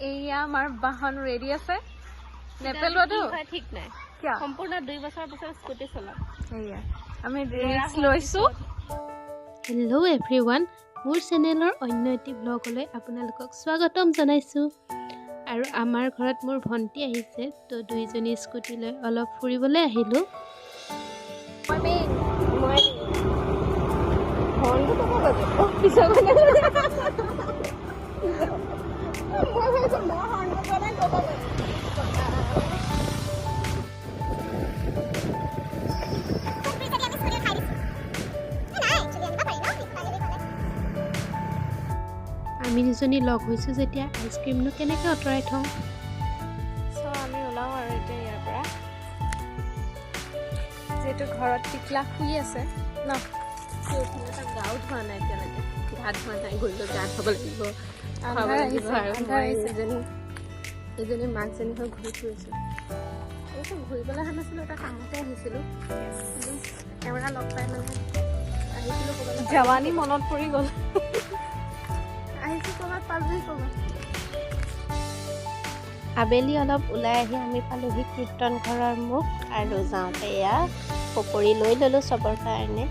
এইয়া আমাৰ বাহন ৰেডি আছে নেপেলোৱাটো ঠিক নাই কিয় সম্পূৰ্ণ 2 বছৰ পিছত স্কুটি চলাম এইয়া আমি ৰিস্ক লৈছো হেল্ল' এভৰিৱান মোৰ চেনেলৰ অন্য এটি ব্লগলৈ আপোনালোকক স্বাগতম জনাইছোঁ আৰু আমাৰ ঘৰত মোৰ ভণ্টি আহিছে তো দুইজনী স্কুটি লৈ অলপ ফুৰিবলৈ আহিলোঁ আমি দুজনী লগ হৈছোঁ যেতিয়া আইচক্ৰীমনো কেনেকৈ আঁতৰাই থওঁ আমি ওলাও আৰু এতিয়া ইয়াৰ পৰা যিহেতু ঘৰত টিকলা শুই আছে ন গাও ধোৱা নাই এতিয়ালৈকে গা ধোৱা নাই গ'লো গা ধুব লাগিব এজনী মাকজনী হৈ ঘূৰি ফুৰিছোঁ ঘূৰিবলৈ অহা নাছিলোঁ এটা কামতে আহিছিলোঁ কেমেৰা লগ পাই মানে আহিছিলোঁ ক'ৰবাত জৱানী মনত পৰি গ'ল আহিছোঁ ক'ৰবাত পালোহি ক'ৰবাত আবেলি অলপ ওলাই আহি আমি পালোহি কীৰ্তন ঘৰৰ মুখ আৰু যাওঁতে এয়া পকৰি লৈ ল'লোঁ চবৰ কাৰণে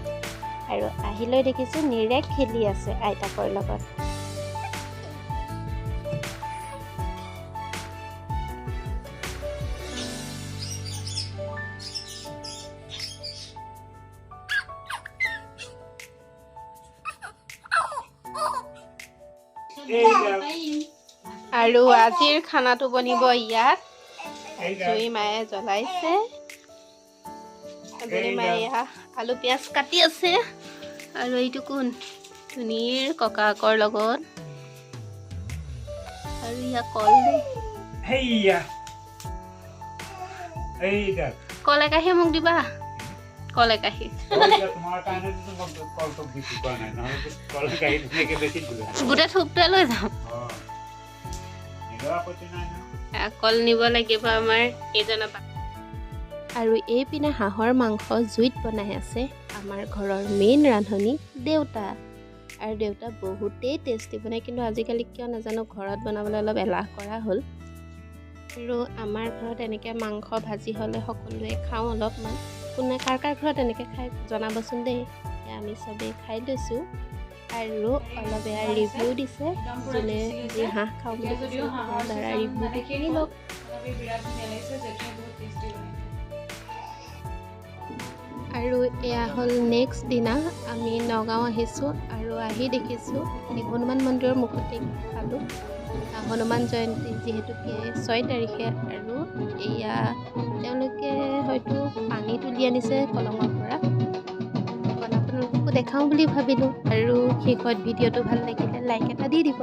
আৰু আহিলৈ দেখিছোঁ নিৰে খেলি আছে আইতাকৰ লগত আৰু আজিৰ খানাটো বনিব ইয়াত জুই মায়ে জ্বলাইছে এজনী মায়ে আলু পিঁয়াজ কাটি আছে আৰু এইটো কোন ধুনীৰ ককাকৰ লগত আৰু ইয়াত কল কল একাহি মোক দিবা কল একাহি গোটেই থোপটোৱে লৈ যাম কল নিব লাগিব আমাৰ এইজনৰ আৰু এইপিনে হাঁহৰ মাংস জুইত বনাই আছে আমাৰ ঘৰৰ মেইন ৰান্ধনি দেউতা আৰু দেউতা বহুতেই টেষ্টি বনায় কিন্তু আজিকালি কিয় নাজানো ঘৰত বনাবলৈ অলপ এলাহ কৰা হ'ল আৰু আমাৰ ঘৰত এনেকৈ মাংস ভাজি হ'লে সকলোৱে খাওঁ অলপমান কোনে কাৰ কাৰ ঘৰত এনেকৈ খাই জনাবচোন দেই আমি চবেই খাই লৈছোঁ আৰু অলপ এয়া ৰিভিউ দিছে যোনে যি হাঁহ খাওঁ বুলি দ্বাৰা ৰিভিউটো কিনি লওক আৰু এয়া হ'ল নেক্সট দিনা আমি নগাঁও আহিছোঁ আৰু আহি দেখিছোঁ হনুমান মন্দিৰৰ মুখতে খালোঁ হনুমান জয়ন্তী যিহেতুকে 6 তাৰিখে আৰু এয়া তেওঁলোকে হয়তো পানী তুলি আনিছে কলঙৰ পৰা আপোনালোককো দেখাওঁ বুলি ভাবিলোঁ আৰু শেষত ভিডিঅ'টো ভাল লাগিলে লাইক এটা দি দিব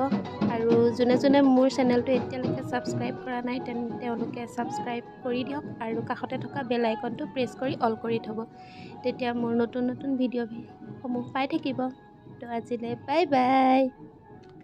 আৰু যোনে যোনে মোৰ চেনেলটো এতিয়ালৈকে ছাবস্ক্ৰাইব কৰা নাই তেওঁলোকে ছাবস্ক্ৰাইব কৰি দিয়ক আৰু কাষতে থকা বেল আইকনটো প্ৰেছ কৰি অল কৰি থ'ব তেতিয়া মোৰ নতুন নতুন ভিডিঅ'সমূহ পাই থাকিব তো আজিলৈ বাই বাই